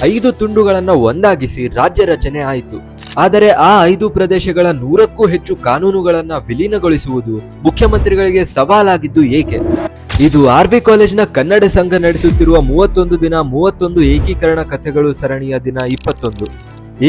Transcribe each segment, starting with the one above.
5 ತುಂಡುಗಳನ್ನ ಒಂದಾಗಿಸಿ ರಾಜ್ಯ ರಚನೆ ಆಯಿತು. ಆದರೆ ಆ 5 ಪ್ರದೇಶಗಳ 100ಕ್ಕೂ ಹೆಚ್ಚು ಕಾನೂನುಗಳನ್ನ ವಿಲೀನಗೊಳಿಸುವುದು ಮುಖ್ಯಮಂತ್ರಿಗಳಿಗೆ ಸವಾಲಾಗಿದ್ದು ಏಕೆ? ಇದು ಆರ್ವಿ ಕಾಲೇಜ್ನ ಕನ್ನಡ ಸಂಘ ನಡೆಸುತ್ತಿರುವ 31 ದಿನ 31 ಏಕೀಕರಣ ಕಥೆಗಳು ಸರಣಿಯ ದಿನ 21.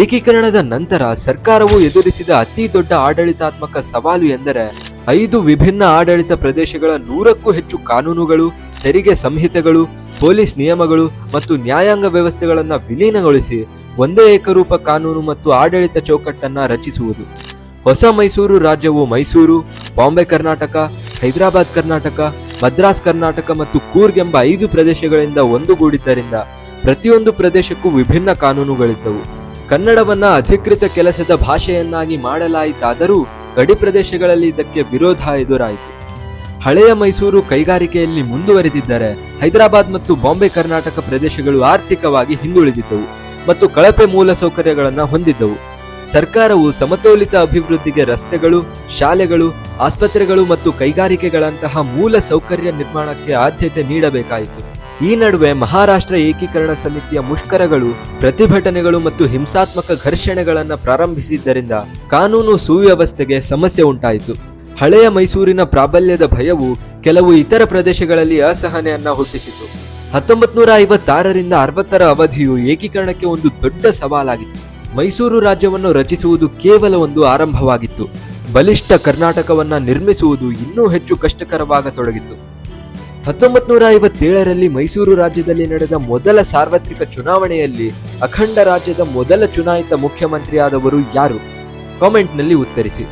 ಏಕೀಕರಣದ ನಂತರ ಸರ್ಕಾರವು ಎದುರಿಸಿದ ಅತಿ ದೊಡ್ಡ ಆಡಳಿತಾತ್ಮಕ ಸವಾಲು ಎಂದರೆ 5 ವಿಭಿನ್ನ ಆಡಳಿತ ಪ್ರದೇಶಗಳ 100ಕ್ಕೂ ಹೆಚ್ಚು ಕಾನೂನುಗಳು, ತೆರಿಗೆ ಸಂಹಿತೆಗಳು, ಪೊಲೀಸ್ ನಿಯಮಗಳು ಮತ್ತು ನ್ಯಾಯಾಂಗ ವ್ಯವಸ್ಥೆಗಳನ್ನು ವಿಲೀನಗೊಳಿಸಿ ಒಂದೇ ಏಕರೂಪ ಕಾನೂನು ಮತ್ತು ಆಡಳಿತ ಚೌಕಟ್ಟನ್ನ ರಚಿಸುವುದು. ಹೊಸ ಮೈಸೂರು ರಾಜ್ಯವು ಮೈಸೂರು, ಬಾಂಬೆ ಕರ್ನಾಟಕ, ಹೈದರಾಬಾದ್ ಕರ್ನಾಟಕ, ಮದ್ರಾಸ್ ಕರ್ನಾಟಕ ಮತ್ತು ಕೂರ್ಗ್ ಎಂಬ 5 ಪ್ರದೇಶಗಳಿಂದ ಒಂದುಗೂಡಿದ್ದರಿಂದ ಪ್ರತಿಯೊಂದು ಪ್ರದೇಶಕ್ಕೂ ವಿಭಿನ್ನ ಕಾನೂನುಗಳಿದ್ದವು. ಕನ್ನಡವನ್ನ ಅಧಿಕೃತ ಕೆಲಸದ ಭಾಷೆಯನ್ನಾಗಿ ಮಾಡಲಾಯಿತಾದರೂ ಗಡಿ ಪ್ರದೇಶಗಳಲ್ಲಿ ಇದಕ್ಕೆ ವಿರೋಧ ಎದುರಾಯಿತು. ಹಳೆಯ ಮೈಸೂರು ಕೈಗಾರಿಕೆಯಲ್ಲಿ ಮುಂದುವರೆದಿದ್ದರೆ ಹೈದರಾಬಾದ್ ಮತ್ತು ಬಾಂಬೆ ಕರ್ನಾಟಕ ಪ್ರದೇಶಗಳು ಆರ್ಥಿಕವಾಗಿ ಹಿಂದುಳಿದಿದ್ದವು ಮತ್ತು ಕಳಪೆ ಮೂಲಸೌಕರ್ಯಗಳನ್ನು ಹೊಂದಿದ್ದವು. ಸರ್ಕಾರವು ಸಮತೋಲಿತ ಅಭಿವೃದ್ಧಿಗೆ ರಸ್ತೆಗಳು, ಶಾಲೆಗಳು, ಆಸ್ಪತ್ರೆಗಳು ಮತ್ತು ಕೈಗಾರಿಕೆಗಳಂತಹ ಮೂಲ ಸೌಕರ್ಯ ನಿರ್ಮಾಣಕ್ಕೆ ಆದ್ಯತೆ ನೀಡಬೇಕಾಯಿತು. ಈ ನಡುವೆ ಮಹಾರಾಷ್ಟ್ರ ಏಕೀಕರಣ ಸಮಿತಿಯ ಮುಷ್ಕರಗಳು, ಪ್ರತಿಭಟನೆಗಳು ಮತ್ತು ಹಿಂಸಾತ್ಮಕ ಘರ್ಷಣೆಗಳನ್ನು ಪ್ರಾರಂಭಿಸಿದ್ದರಿಂದ ಕಾನೂನು ಸುವ್ಯವಸ್ಥೆಗೆ ಸಮಸ್ಯೆ ಉಂಟಾಯಿತು. ಹಳೆಯ ಮೈಸೂರಿನ ಪ್ರಾಬಲ್ಯದ ಭಯವು ಕೆಲವು ಇತರ ಪ್ರದೇಶಗಳಲ್ಲಿ ಅಸಹನೆಯನ್ನ ಹುಟ್ಟಿಸಿತು. 1956ರಿಂದ 60ರ ಅವಧಿಯು ಏಕೀಕರಣಕ್ಕೆ ಒಂದು ದೊಡ್ಡ ಸವಾಲಾಗಿತ್ತು. ಮೈಸೂರು ರಾಜ್ಯವನ್ನು ರಚಿಸುವುದು ಕೇವಲ ಒಂದು ಆರಂಭವಾಗಿತ್ತು. ಬಲಿಷ್ಠ ಕರ್ನಾಟಕವನ್ನ ನಿರ್ಮಿಸುವುದು ಇನ್ನೂ ಹೆಚ್ಚು ಕಷ್ಟಕರವಾಗತೊಡಗಿತು. 1957ರಲ್ಲಿ ಮೈಸೂರು ರಾಜ್ಯದಲ್ಲಿ ನಡೆದ ಮೊದಲ ಸಾರ್ವತ್ರಿಕ ಚುನಾವಣೆಯಲ್ಲಿ ಅಖಂಡ ರಾಜ್ಯದ ಮೊದಲ ಚುನಾಯಿತ ಮುಖ್ಯಮಂತ್ರಿಯಾದವರು ಯಾರು? ಕಾಮೆಂಟ್ನಲ್ಲಿ ಉತ್ತರಿಸಿ.